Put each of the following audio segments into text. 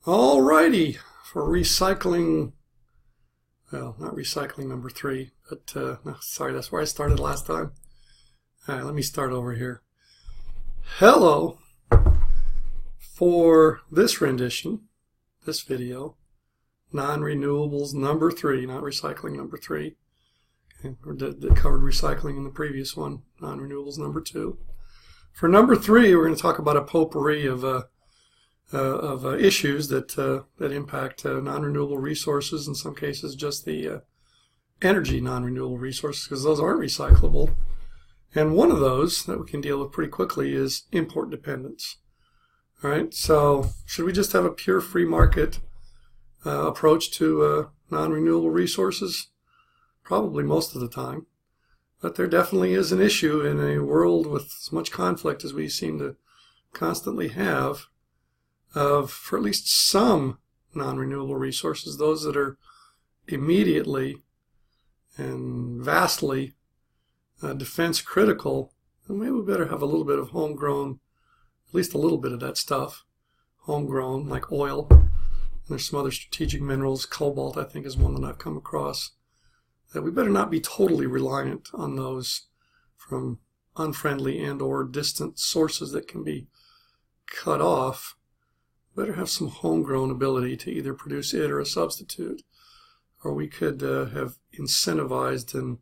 Alrighty, for recycling, well, not recycling number 3, but no, sorry, that's where I started last time. Alright, let me start over here. Hello, for this rendition, this video, non-renewables number 3, not recycling number 3. Okay, that covered recycling in the previous one, non-renewables number 2. For number 3, we're going to talk about a potpourri of issues that impact non-renewable resources, in some cases just the energy non-renewable resources, because those aren't recyclable. And one of those that we can deal with pretty quickly is import dependence. All right, so should we just have a pure free market approach to non-renewable resources? Probably most of the time. But there definitely is an issue in a world with as much conflict as we seem to constantly have for at least some non-renewable resources, those that are immediately and vastly defense critical, then maybe we better have a little bit of homegrown, at least a little bit of that stuff, homegrown, like oil. And there's some other strategic minerals. Cobalt, I think, is one that I've come across. That we better not be totally reliant on those from unfriendly and or distant sources that can be cut off. Better have some homegrown ability to either produce it or a substitute, or we could have incentivized and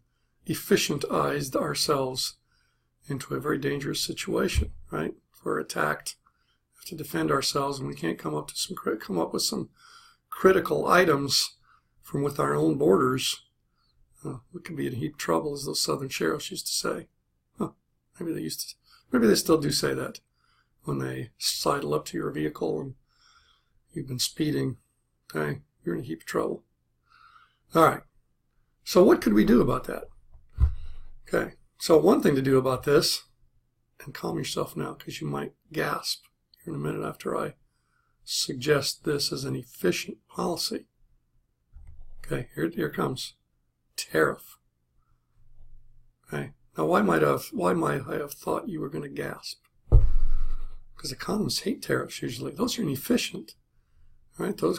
efficientized ourselves into a very dangerous situation, right? If we're attacked, we have to defend ourselves, and we can't come up with some critical items from within our own borders. We could be in heap trouble, as those Southern sheriffs used to say. Maybe they still do say that when they sidle up to your vehicle and you've been speeding. Okay, you're in a heap of trouble. All right. So what could we do about that? Okay. So one thing to do about this, and calm yourself now because you might gasp here in a minute after I suggest this as an efficient policy. Okay, here it comes. Tariff. Okay. Now, why might I have thought you were going to gasp? Because economists hate tariffs usually. Those are inefficient, right? Those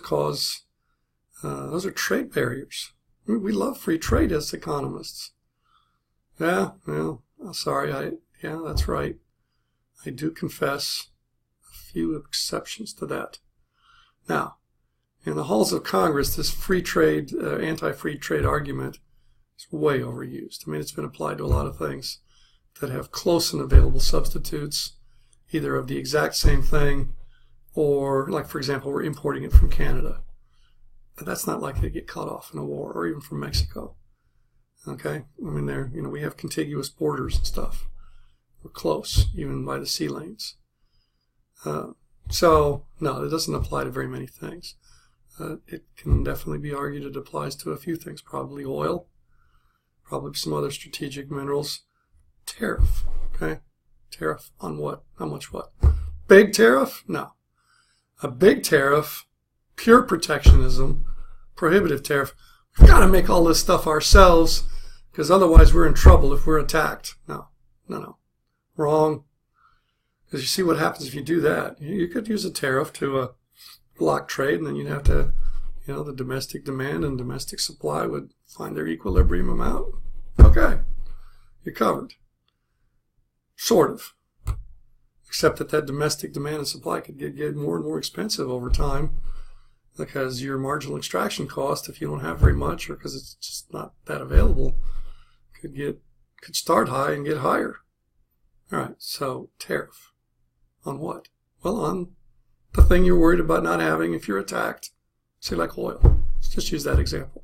are trade barriers. We love free trade as economists. Yeah, well, sorry, yeah, that's right. I do confess a few exceptions to that. Now, in the halls of Congress, this free trade, anti-free trade argument is way overused. I mean, it's been applied to a lot of things that have close and available substitutes, either of the exact same thing, or, like, for example, we're importing it from Canada. But that's not likely to get cut off in a war, or even from Mexico. Okay? I mean, we have contiguous borders and stuff. We're close, even by the sea lanes. So, no, it doesn't apply to very many things. It can definitely be argued it applies to a few things, probably oil, probably some other strategic minerals. Tariff, okay? Tariff on what? How much what? Big tariff? No. A big tariff, pure protectionism, prohibitive tariff. We've got to make all this stuff ourselves because otherwise we're in trouble if we're attacked. No. Wrong. Because you see what happens if you do that. You could use a tariff to block trade, and then you'd have to, the domestic demand and domestic supply would find their equilibrium amount. Okay, you're covered. Sort of. Except that domestic demand and supply could get more and more expensive over time because your marginal extraction cost, if you don't have very much or because it's just not that available, could start high and get higher. All right, so tariff. On what? Well, on the thing you're worried about not having if you're attacked. Say like oil. Let's just use that example.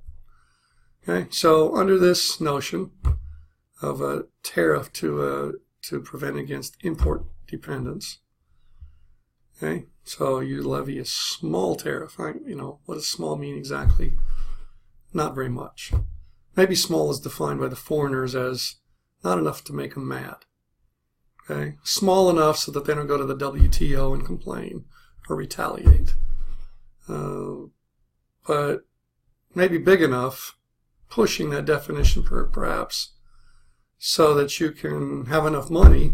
Okay, so under this notion of a tariff to prevent against import dependence, okay, so you levy a small tariff. What does small mean exactly? Not very much. Maybe small is defined by the foreigners as not enough to make them mad. Okay, small enough so that they don't go to the WTO and complain or retaliate. But maybe big enough, pushing that definition perhaps, so that you can have enough money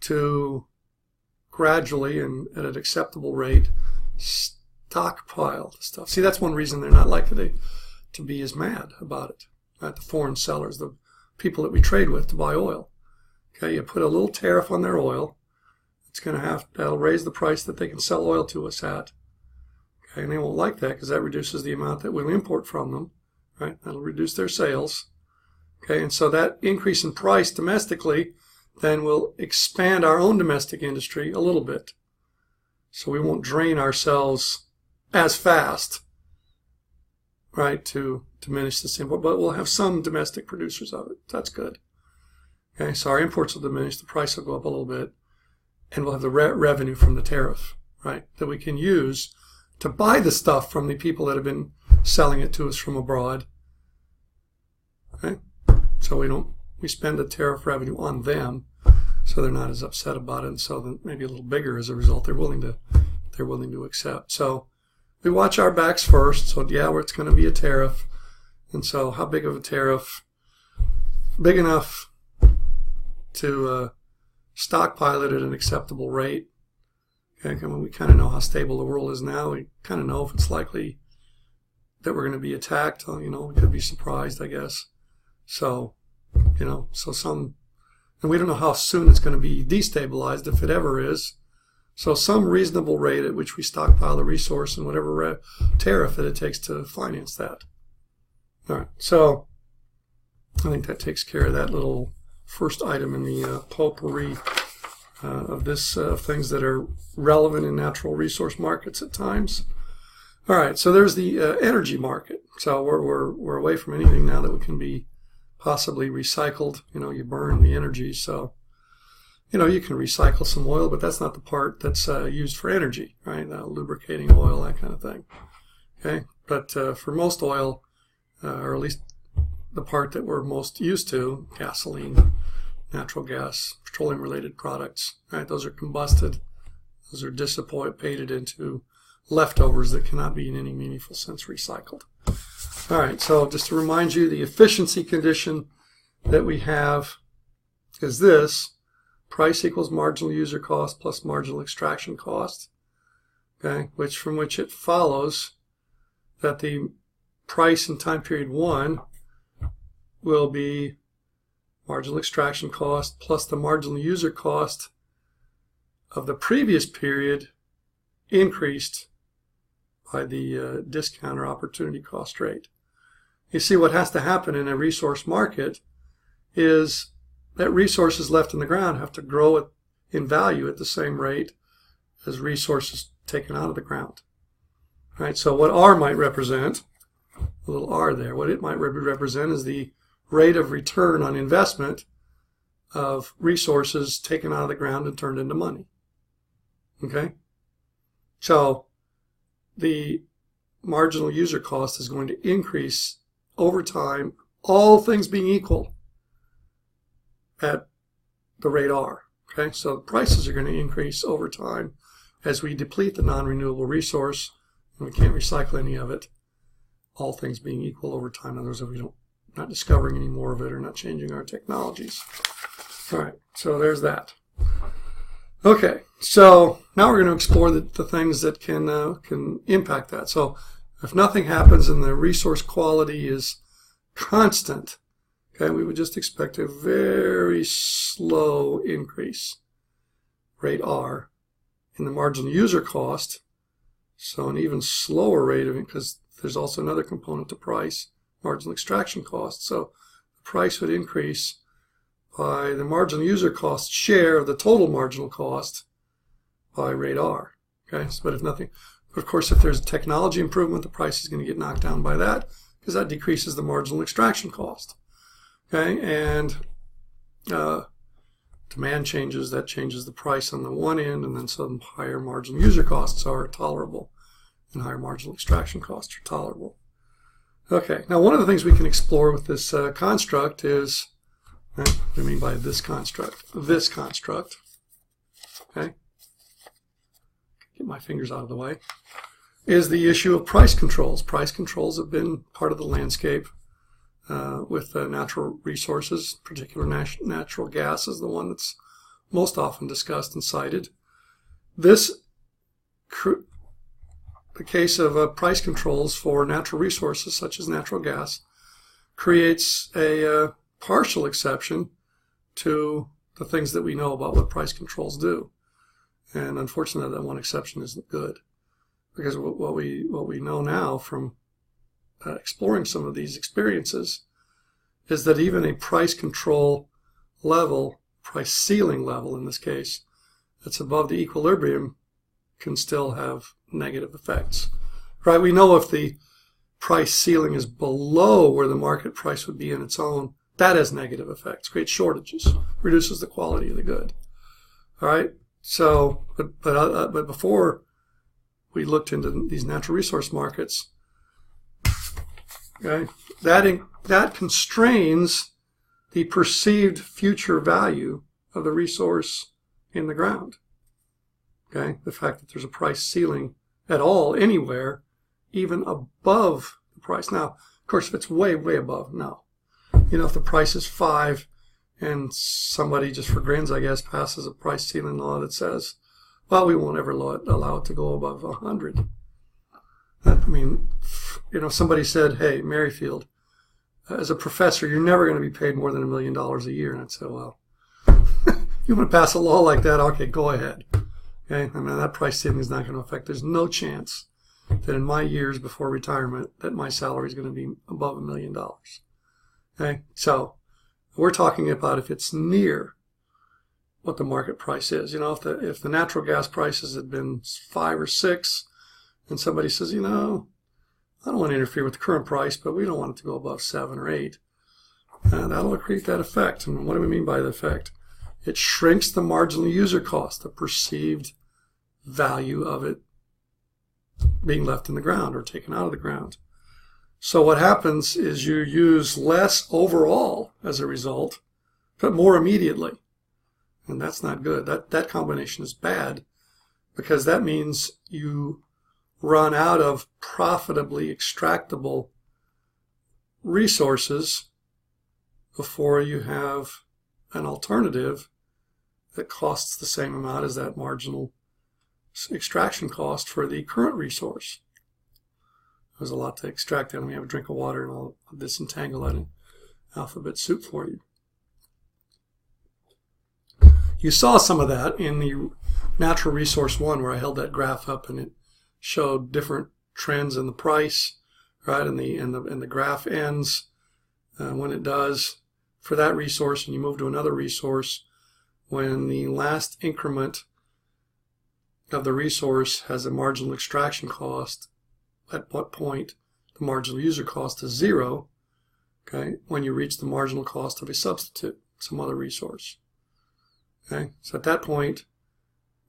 to gradually and at an acceptable rate stockpile the stuff. See, that's one reason they're not likely to be as mad about it. The foreign sellers, the people that we trade with to buy oil. Okay, you put a little tariff on their oil. It's going to that'll raise the price that they can sell oil to us at. Okay, and they won't like that because that reduces the amount that we'll import from them. Right, that'll reduce their sales. Okay, and so that increase in price domestically then will expand our own domestic industry a little bit. So we won't drain ourselves as fast, right, to diminish this import, but we'll have some domestic producers of it. That's good. Okay, so our imports will diminish, the price will go up a little bit, and we'll have the revenue from the tariff, right, that we can use to buy the stuff from the people that have been selling it to us from abroad. Okay, so we spend the tariff revenue on them, so they're not as upset about it, and so then maybe a little bigger as a result. They're willing to accept. So we watch our backs first. So yeah, it's going to be a tariff, and so how big of a tariff? Big enough to stockpile it at an acceptable rate. Okay, I mean, we kind of know how stable the world is now. We kind of know if it's likely that we're going to be attacked. We could be surprised, I guess. So, and we don't know how soon it's going to be destabilized, if it ever is. So some reasonable rate at which we stockpile the resource and whatever tariff that it takes to finance that. All right, so I think that takes care of that little first item in the potpourri of things that are relevant in natural resource markets at times. All right, so there's the energy market. So we're away from anything now that we can be possibly recycled. You burn the energy, so you can recycle some oil, but that's not the part that's used for energy, right? Lubricating oil, that kind of thing. Okay, but for most oil, or at least the part that we're most used to, gasoline, natural gas, petroleum-related products, right? Those are combusted. Those are dissipated into leftovers that cannot be in any meaningful sense recycled. All right, so just to remind you, the efficiency condition that we have is this: price equals marginal user cost plus marginal extraction cost, okay, from which it follows that the price in time period 1 will be marginal extraction cost plus the marginal user cost of the previous period increased by the discount or opportunity cost rate. You see, what has to happen in a resource market is that resources left in the ground have to grow in value at the same rate as resources taken out of the ground. Right? So what R might represent, a little r there, what it might represent is the rate of return on investment of resources taken out of the ground and turned into money. Okay? So the marginal user cost is going to increase over time, all things being equal, at the rate R. Okay? So the prices are going to increase over time as we deplete the non-renewable resource, and we can't recycle any of it, all things being equal over time. In other words, if we not discovering any more of it or not changing our technologies. All right, so there's that. Okay, so now we're going to explore the things that can impact that. So if nothing happens and the resource quality is constant, okay, we would just expect a very slow increase, rate R, in the marginal user cost. So an even slower rate of it, because there's also another component to price, marginal extraction cost. So the price would increase by the marginal user cost share of the total marginal cost by rate R. Okay, so, but of course, if there's technology improvement, the price is going to get knocked down by that because that decreases the marginal extraction cost. Okay, and demand changes, that changes the price on the one end, and then some higher marginal user costs are tolerable and higher marginal extraction costs are tolerable. Okay, now one of the things we can explore with this construct is, what do I mean by this construct? This construct, okay, get my fingers out of the way, is the issue of price controls. Price controls have been part of the landscape with natural resources, particular natural gas is the one that's most often discussed and cited. This the case of price controls for natural resources such as natural gas creates a partial exception to the things that we know about what price controls do. And unfortunately, that one exception isn't good, because what we know now from exploring some of these experiences is that even a price control level, price ceiling level in this case, that's above the equilibrium can still have negative effects. Right? We know if the price ceiling is below where the market price would be in its own, that has negative effects, creates shortages, reduces the quality of the good. All right? So, but before we looked into these natural resource markets, okay, that constrains the perceived future value of the resource in the ground. Okay, the fact that there's a price ceiling at all, anywhere, even above the price. Now, of course, if it's way, way above, no. You know, if the price is 5 and somebody, just for grins, I guess, passes a price ceiling law that says, well, we won't ever allow it to go above 100. I mean, you know, somebody said, hey, Merrifield, as a professor, you're never going to be paid more than $1 million a year. And I'd say, well, you want to pass a law like that? Okay, go ahead. Okay, I mean, that price ceiling is not going to affect. There's no chance that in my years before retirement that my salary is going to be above $1 million. Okay, so we're talking about if it's near what the market price is. You know, if the natural gas prices had been 5 or 6, and somebody says, you know, I don't want to interfere with the current price, but we don't want it to go above 7 or 8, and that'll create that effect. And what do we mean by the effect? It shrinks the marginal user cost, the perceived value of it being left in the ground or taken out of the ground. So what happens is you use less overall as a result, but more immediately. And that's not good. That combination is bad, because that means you run out of profitably extractable resources before you have an alternative that costs the same amount as that marginal extraction cost for the current resource. There's a lot to extract out. Let me have a drink of water and I'll disentangle that in alphabet soup for you. You saw some of that in the natural resource one, where I held that graph up and it showed different trends in the price, right? And the graph ends when it does for that resource, and you move to another resource when the last increment of the resource has a marginal extraction cost. At what point the marginal user cost is 0, okay, when you reach the marginal cost of a substitute, some other resource. Okay, so at that point,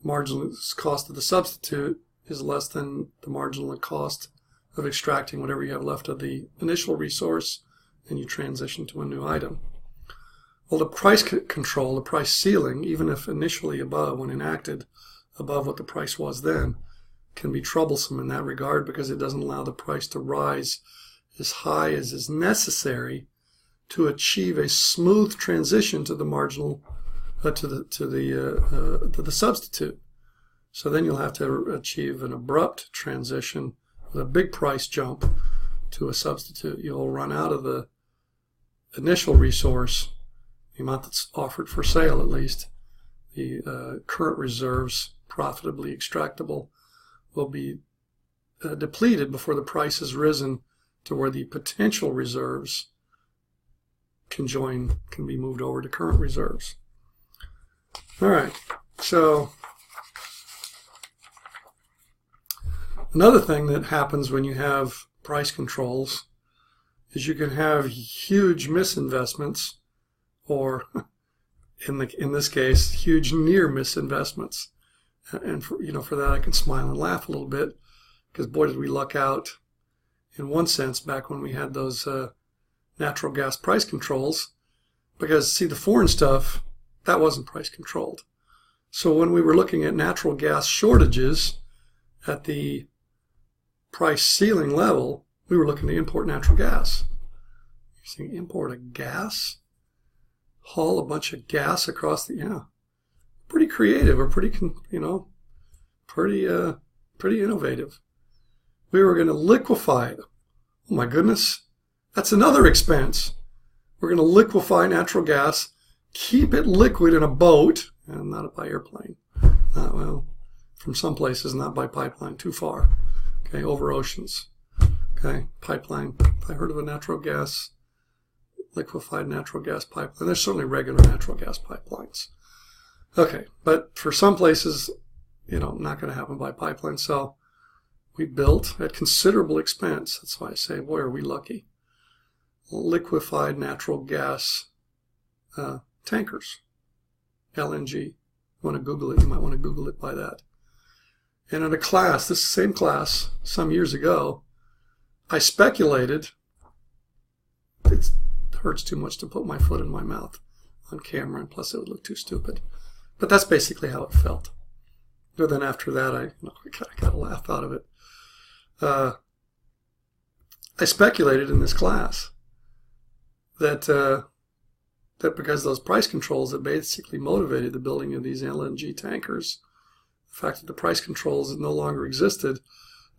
marginal cost of the substitute is less than the marginal cost of extracting whatever you have left of the initial resource, and you transition to a new item. Well, the price control, the price ceiling, even if initially above, when enacted, above what the price was then, can be troublesome in that regard, because it doesn't allow the price to rise as high as is necessary to achieve a smooth transition to the marginal to the substitute. So then you'll have to achieve an abrupt transition with a big price jump to a substitute. You'll run out of the initial resource, the amount that's offered for sale at least. The current reserves, profitably extractable, will be depleted before the price has risen to where the potential reserves can be moved over to current reserves. All right, so another thing that happens when you have price controls is you can have huge misinvestments, or in this case, huge near misinvestments. And for that I can smile and laugh a little bit, because boy, did we luck out in one sense back when we had those natural gas price controls, because see, the foreign stuff, that wasn't price controlled. So when we were looking at natural gas shortages at the price ceiling level, we were looking to import natural gas. You're saying import a gas? Haul a bunch of gas across the, pretty creative, or pretty innovative. we were going to liquefy it. Oh my goodness, that's another expense. We're going to liquefy natural gas, keep it liquid in a boat, and not by airplane. Well, from some places, not by pipeline, too far. Okay, over oceans. Okay, pipeline. I heard of a liquefied natural gas pipeline. There's certainly regular natural gas pipelines. Okay, but for some places, not going to happen by pipeline. So we built at considerable expense. That's why I say, boy, are we lucky. Liquefied natural gas tankers, LNG. You want to Google it, you might want to Google it by that. And in a class, this same class, some years ago, I speculated, it hurts too much to put my foot in my mouth on camera, and plus it would look too stupid. But that's basically how it felt. But then after that, I got a laugh out of it. I speculated in this class that because those price controls that basically motivated the building of these LNG tankers, the fact that the price controls no longer existed,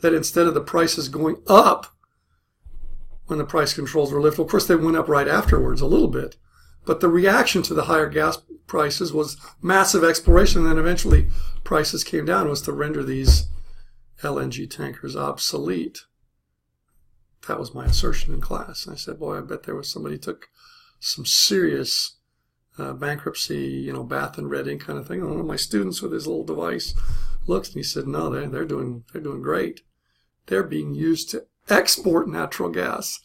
that instead of the prices going up when the price controls were lifted, of course they went up right afterwards a little bit, but the reaction to the higher gas prices was massive exploration, and then eventually prices came down, was to render these LNG tankers obsolete. That was my assertion in class. And I said, boy, I bet there was somebody took some serious bankruptcy, bath and red ink kind of thing. And one of my students with his little device looked and he said, no, they're doing great. They're being used to export natural gas.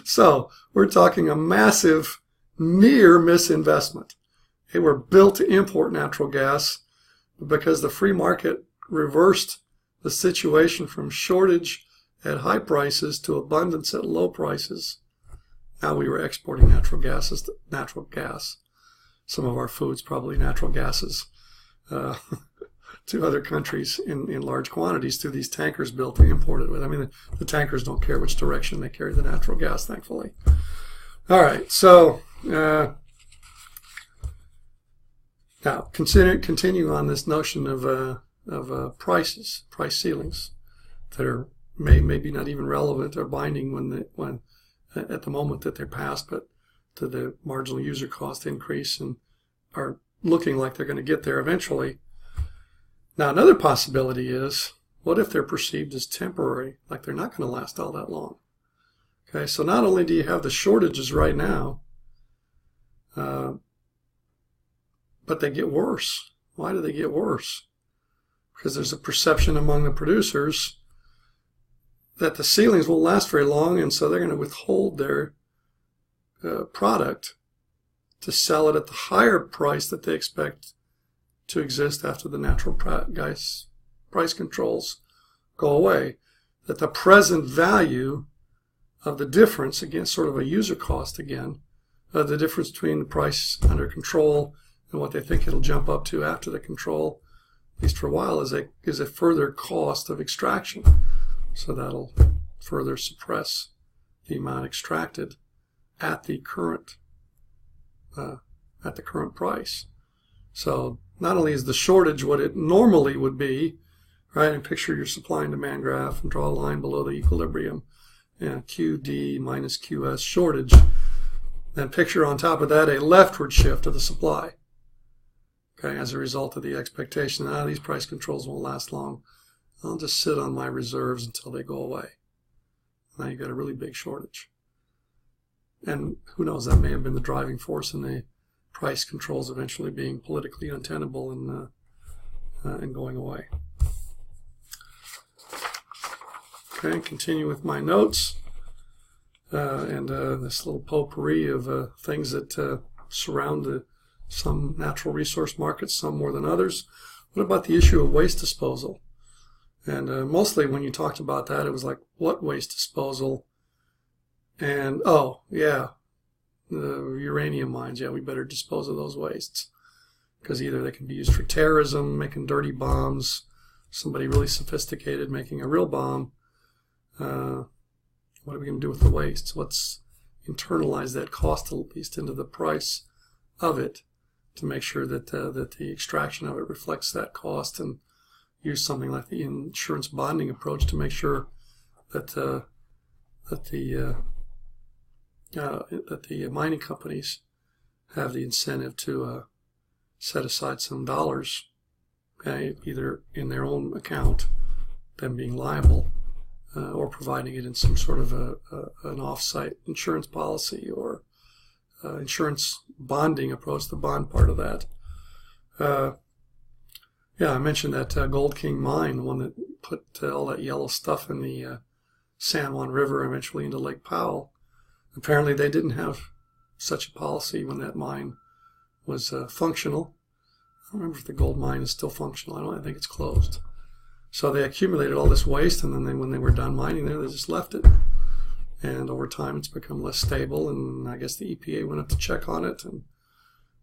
So we're talking a massive near misinvestment. They were built to import natural gas because the free market reversed the situation from shortage at high prices to abundance at low prices. Now we were exporting natural gas. Some of our foods, probably natural gases, to other countries in large quantities through these tankers built to import it with. I mean, the tankers don't care which direction they carry the natural gas, thankfully. All right, so now continue on this notion of prices, price ceilings that are maybe not even relevant or binding when at the moment that they're passed, but to the marginal user cost increase and are looking like they're going to get there eventually. Now, another possibility is, what if they're perceived as temporary, like they're not going to last all that long? Okay, so not only do you have the shortages right now, but they get worse. Why do they get worse? Because there's a perception among the producers that the ceilings won't last very long, and so they're going to withhold their product to sell it at the higher price that they expect to exist after the natural gas price controls go away. That the present value of the difference, again, sort of a user cost again, the difference between the price under control and what they think it'll jump up to after the control, at least for a while, is a further cost of extraction. So that'll further suppress the amount extracted at the current price. So not only is the shortage what it normally would be, right? And picture your supply and demand graph and draw a line below the equilibrium, QD minus QS shortage. Then picture on top of that a leftward shift of the supply. Okay, as a result of the expectation that these price controls won't last long. I'll just sit on my reserves until they go away. Now you've got a really big shortage. And who knows, that may have been the driving force in the price controls eventually being politically untenable and going away. Okay, continue with my notes. And this little potpourri of things that surround some natural resource markets, some more than others. What about the issue of waste disposal? And mostly when you talked about that, it was like, what waste disposal? And, oh, yeah, the uranium mines, yeah, we better dispose of those wastes. Because either they can be used for terrorism, making dirty bombs, somebody really sophisticated making a real bomb. What are we going to do with the waste? Let's internalize that cost at least into the price of it to make sure that the extraction of it reflects that cost, and use something like the insurance bonding approach to make sure that the mining companies have the incentive to set aside some dollars, either in their own account, them being liable, or providing it in some sort of an off-site insurance policy or insurance bonding approach, the bond part of that. I mentioned that Gold King mine, the one that put all that yellow stuff in the San Juan River, eventually into Lake Powell. Apparently they didn't have such a policy when that mine was functional. I don't remember if the gold mine is still functional. I think it's closed. So they accumulated all this waste, and then when they were done mining there, they just left it. And over time, it's become less stable, and I guess the EPA went up to check on it and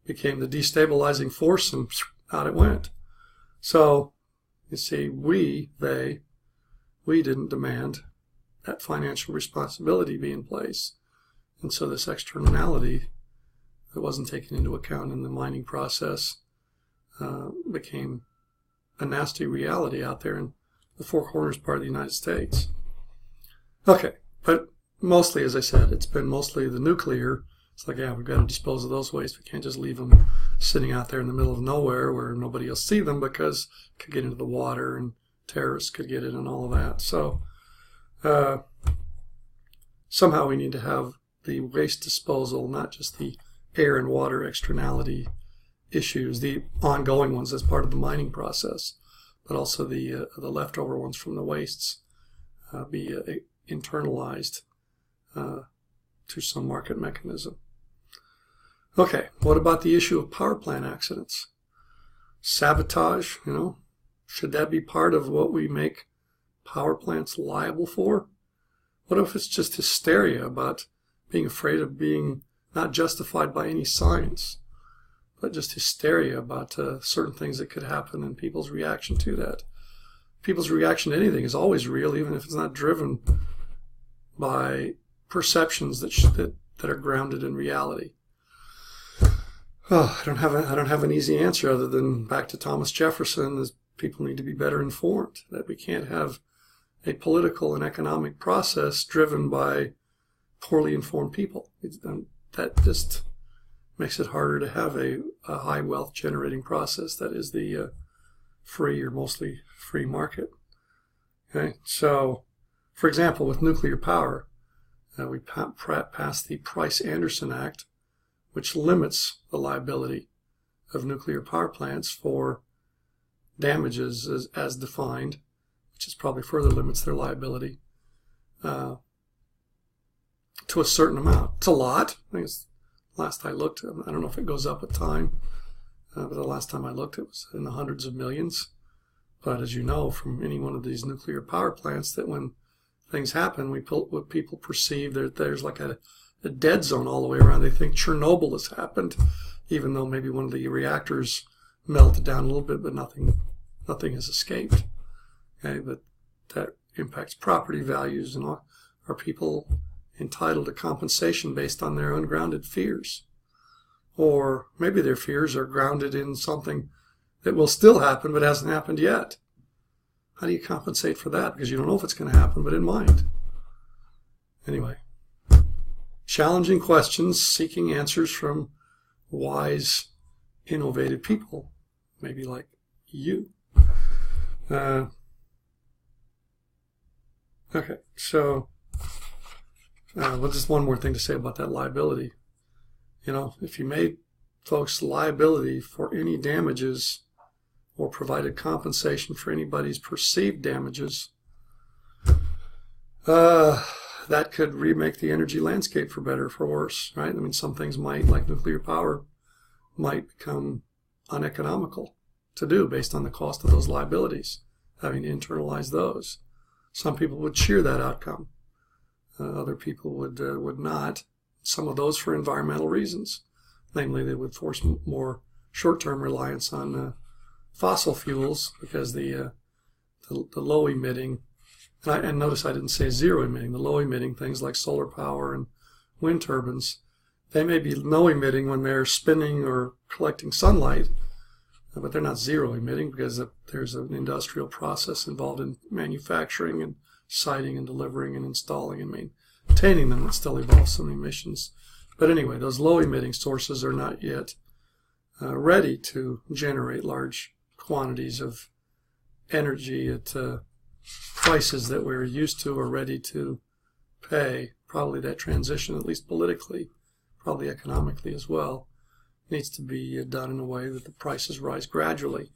became the destabilizing force, and out it went. So, you see, we didn't demand that financial responsibility be in place. And so this externality that wasn't taken into account in the mining process became a nasty reality out there in the Four Corners part of the United States. Okay, but mostly, as I said, it's been mostly the nuclear. It's like, we've got to dispose of those waste. We can't just leave them sitting out there in the middle of nowhere where nobody will see them because it could get into the water and terrorists could get it and all of that. So somehow we need to have the waste disposal, not just the air and water externality issues, the ongoing ones as part of the mining process, but also the leftover ones from the wastes be internalized to some market mechanism. Okay, what about the issue of power plant accidents? Sabotage, should that be part of what we make power plants liable for? What if it's just hysteria about being afraid of being not justified by any science, but just hysteria about certain things that could happen and people's reaction to that? People's reaction to anything is always real, even if it's not driven by perceptions that are grounded in reality. I don't have an easy answer other than back to Thomas Jefferson, is people need to be better informed, that we can't have a political and economic process driven by poorly informed people. That just makes it harder to have a high wealth generating process that is the free or mostly free market. Okay, so for example, with nuclear power, we passed the Price-Anderson Act, which limits the liability of nuclear power plants for damages as defined, which is probably further limits their liability to a certain amount. It's a lot. I think it's, last I looked, I don't know if it goes up with time, but the last time I looked, it was in the hundreds of millions. But as you know from any one of these nuclear power plants, that when things happen, what people perceive that there's like a dead zone all the way around. They think Chernobyl has happened, even though maybe one of the reactors melted down a little bit, but nothing has escaped. Okay, but that impacts property values, and are people entitled to compensation based on their ungrounded fears? Or maybe their fears are grounded in something that will still happen but hasn't happened yet. How do you compensate for that? Because you don't know if it's going to happen, but it might. Anyway, challenging questions, seeking answers from wise, innovative people, maybe like you. Okay, so just one more thing to say about that liability. If you made folks liability for any damages or provided compensation for anybody's perceived damages, that could remake the energy landscape for better or for worse, right? I mean, some things might, like nuclear power, might become uneconomical to do based on the cost of those liabilities, having to internalize those. Some people would cheer that outcome. Other people would not. Some of those for environmental reasons. Namely, they would force more short-term reliance on fossil fuels, because the low-emitting, and notice I didn't say zero-emitting, the low-emitting things like solar power and wind turbines, they may be no-emitting when they're spinning or collecting sunlight, but they're not zero emitting because there's an industrial process involved in manufacturing and siting and delivering and installing and maintaining them. It still involves some emissions. But anyway, those low emitting sources are not yet ready to generate large quantities of energy at prices that we're used to or ready to pay. Probably that transition, at least politically, probably economically as well, needs to be done in a way that the prices rise gradually.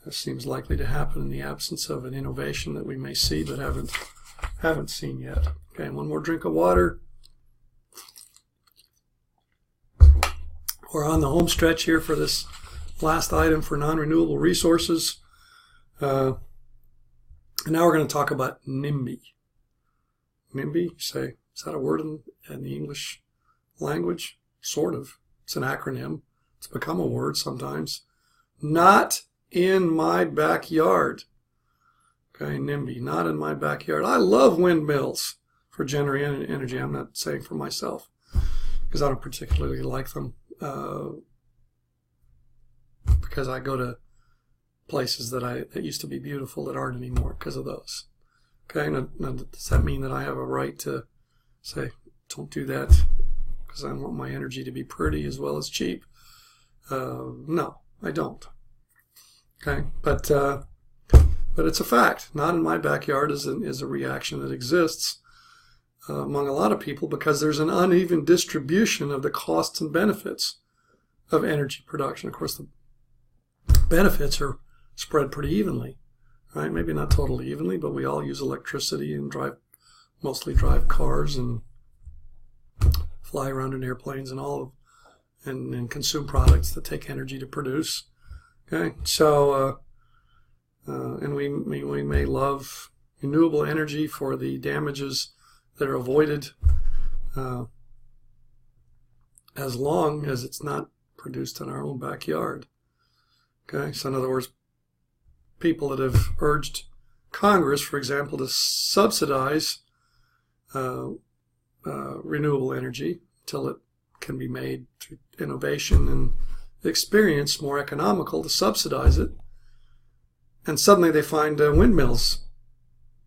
This seems likely to happen in the absence of an innovation that we may see but haven't seen yet. Okay, one more drink of water. We're on the home stretch here for this last item for non-renewable resources. And now we're going to talk about NIMBY. NIMBY, you say, is that a word in the English language? Sort of. It's an acronym. It's become a word sometimes. Not in my backyard. Okay, NIMBY, not in my backyard. I love windmills for generating energy. I'm not saying for myself because I don't particularly like them. Because I go to places that used to be beautiful that aren't anymore because of those. Okay, now does that mean that I have a right to say, don't do that because I want my energy to be pretty as well as cheap? No, I don't. Okay, but it's a fact. Not in my backyard is a reaction that exists among a lot of people because there's an uneven distribution of the costs and benefits of energy production. Of course, the benefits are spread pretty evenly, right? Maybe not totally evenly, but we all use electricity and mostly drive cars and fly around in airplanes and consume products that take energy to produce. Okay, so and we may love renewable energy for the damages that are avoided as long as it's not produced in our own backyard. Okay, so in other words, people that have urged Congress, for example, to subsidize renewable energy until it can be made through innovation and experience more economical to subsidize it, and suddenly they find windmills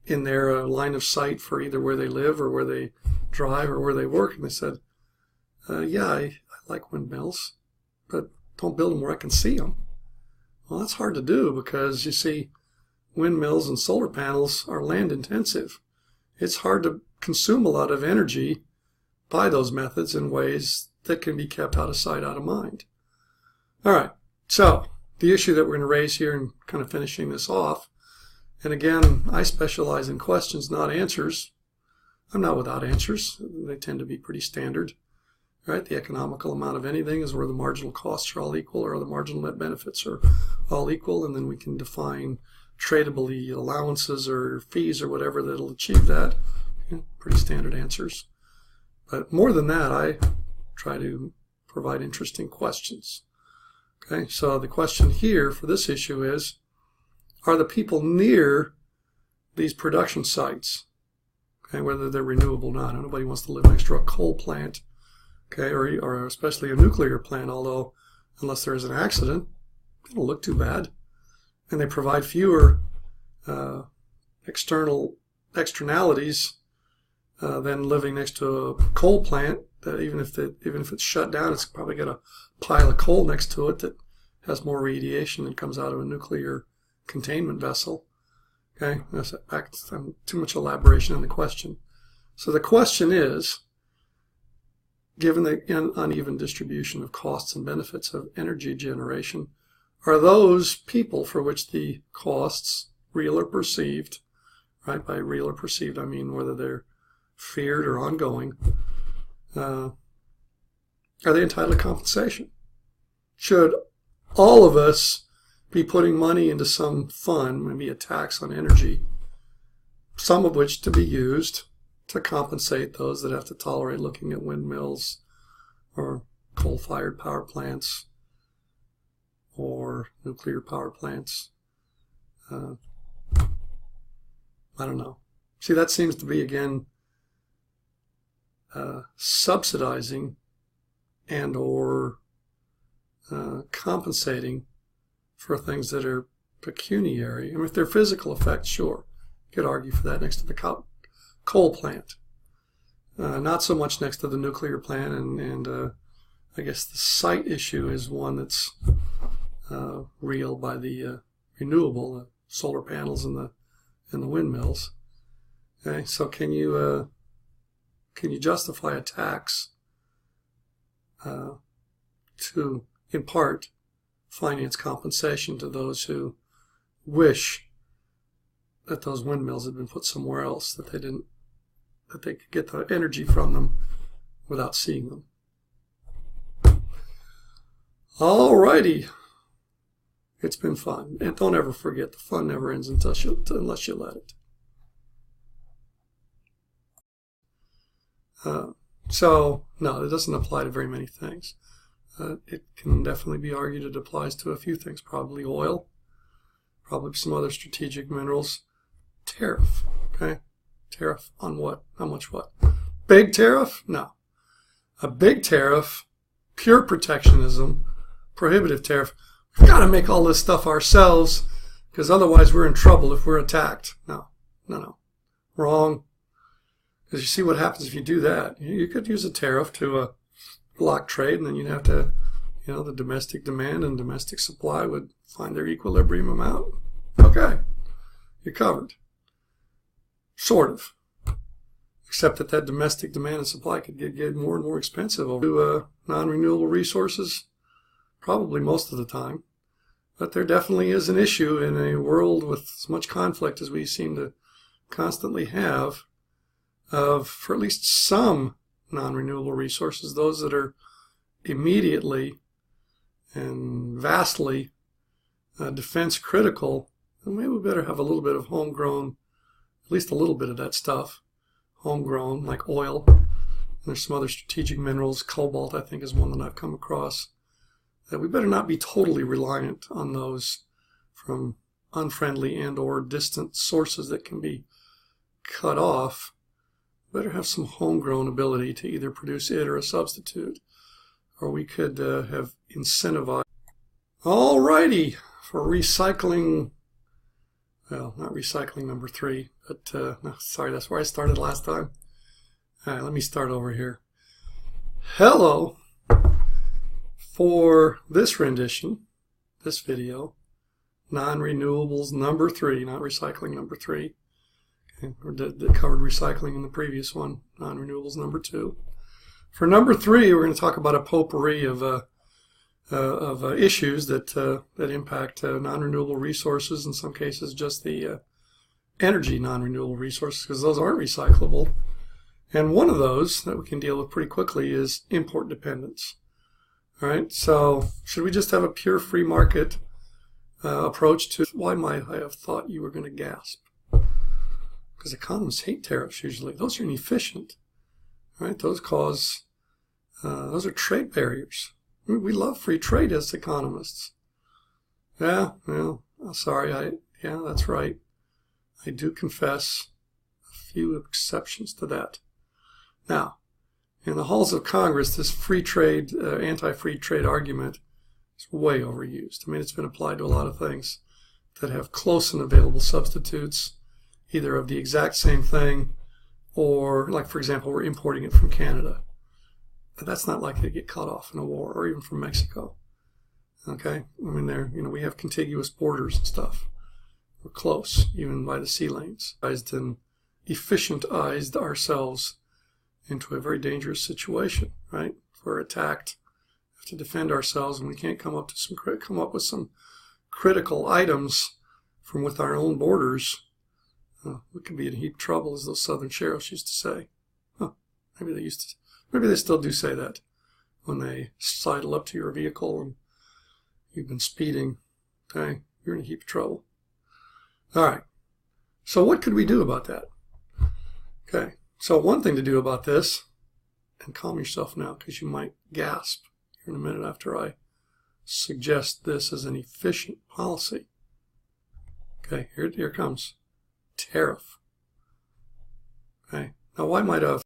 in their line of sight for either where they live or where they drive or where they work, and they said, yeah, I like windmills, but don't build them where I can see them. Well, that's hard to do because, you see, windmills and solar panels are land intensive. It's hard to consume a lot of energy by those methods in ways that can be kept out of sight, out of mind. All right, so the issue that we're going to raise here and kind of finishing this off, and again, I specialize in questions, not answers. I'm not without answers. They tend to be pretty standard. Right? The economical amount of anything is where the marginal costs are all equal or the marginal net benefits are all equal, and then we can define tradable allowances or fees or whatever that'll achieve that. Pretty standard answers. But more than that, I try to provide interesting questions. Okay, so the question here for this issue is, are the people near these production sites, okay, whether they're renewable or not? Nobody wants to live next to a coal plant, okay, or especially a nuclear plant, although unless there's an accident, they don't look too bad. And they provide fewer externalities than living next to a coal plant. Even if it's shut down, it's probably got a pile of coal next to it that has more radiation that comes out of a nuclear containment vessel. Okay, that's too much elaboration on the question. So the question is, given the uneven distribution of costs and benefits of energy generation, are those people for which the costs, real or perceived, right? By real or perceived, I mean whether they're feared or ongoing, are they entitled to compensation? Should all of us be putting money into some fund, maybe a tax on energy, some of which to be used to compensate those that have to tolerate looking at windmills or coal-fired power plants or nuclear power plants? I don't know. See, that seems to be, again, subsidizing and or compensating for things that are pecuniary. I mean, if they're physical effects, sure, you could argue for that next to the coal plant. Not so much next to the nuclear plant, and I guess the site issue is one that's real by the renewable, solar panels and the windmills. Okay, so can you justify a tax to, in part, finance compensation to those who wish that those windmills had been put somewhere else, that they could get the energy from them without seeing them? Alrighty. It's been fun. And don't ever forget, the fun never ends unless you let it. So, no, it doesn't apply to very many things. It can definitely be argued it applies to a few things. Probably oil, probably some other strategic minerals. Tariff, okay? Tariff on what? How much what? Big tariff? No. A big tariff, pure protectionism, prohibitive tariff. We've got to make all this stuff ourselves because otherwise we're in trouble if we're attacked. No. Wrong. Because you see what happens if you do that. You could use a tariff to block trade, and then you'd have to, the domestic demand and domestic supply would find their equilibrium amount. Okay, you're covered. Sort of. Except that domestic demand and supply could get more and more expensive over non-renewable resources, probably most of the time. But there definitely is an issue in a world with as much conflict as we seem to constantly have for at least some non-renewable resources, those that are immediately and vastly defense critical, then maybe we better have a little bit of homegrown, at least a little bit of that stuff, homegrown, like oil. And there's some other strategic minerals. Cobalt, I think, is one that I've come across. That we better not be totally reliant on those from unfriendly and or distant sources that can be cut off. Better have some homegrown ability to either produce it or a substitute, or we could have incentivized. Alrighty, for recycling, well, not recycling number 3, but no, sorry, that's where I started last time. All right, let me start over here. Hello, for this rendition, this video, non-renewables number 3, not recycling number 3. That covered recycling in the previous one, non-renewables number 2. For number 3, we're going to talk about a potpourri of issues that impact non-renewable resources. In some cases, just the energy non-renewable resources, because those aren't recyclable. And one of those that we can deal with pretty quickly is import dependence. All right, so should we just have a pure free market approach to? Why might I have thought you were going to gasp? Because economists hate tariffs usually. Those are inefficient, right? Those are trade barriers. We love free trade as economists. Yeah, well, sorry, yeah, that's right. I do confess a few exceptions to that. Now, in the halls of Congress, this free trade, anti-free trade argument is way overused. I mean, it's been applied to a lot of things that have close and available substitutes, either of the exact same thing or, like, for example, we're importing it from Canada. But that's not likely to get cut off in a war, or even from Mexico. Okay? I mean, we have contiguous borders and stuff. We're close, even by the sea lanes. And efficientized ourselves into a very dangerous situation, right? If we're attacked, we have to defend ourselves, and we can't come up with some critical items from with our own borders. We could be in a heap of trouble, as those Southern sheriffs used to say. Maybe they still do say that when they sidle up to your vehicle and you've been speeding. Okay, you're in a heap of trouble. All right. So what could we do about that? Okay. So one thing to do about this, and calm yourself now because you might gasp here in a minute after I suggest this as an efficient policy. Okay, here it comes. Tariff. Okay. Now, why might a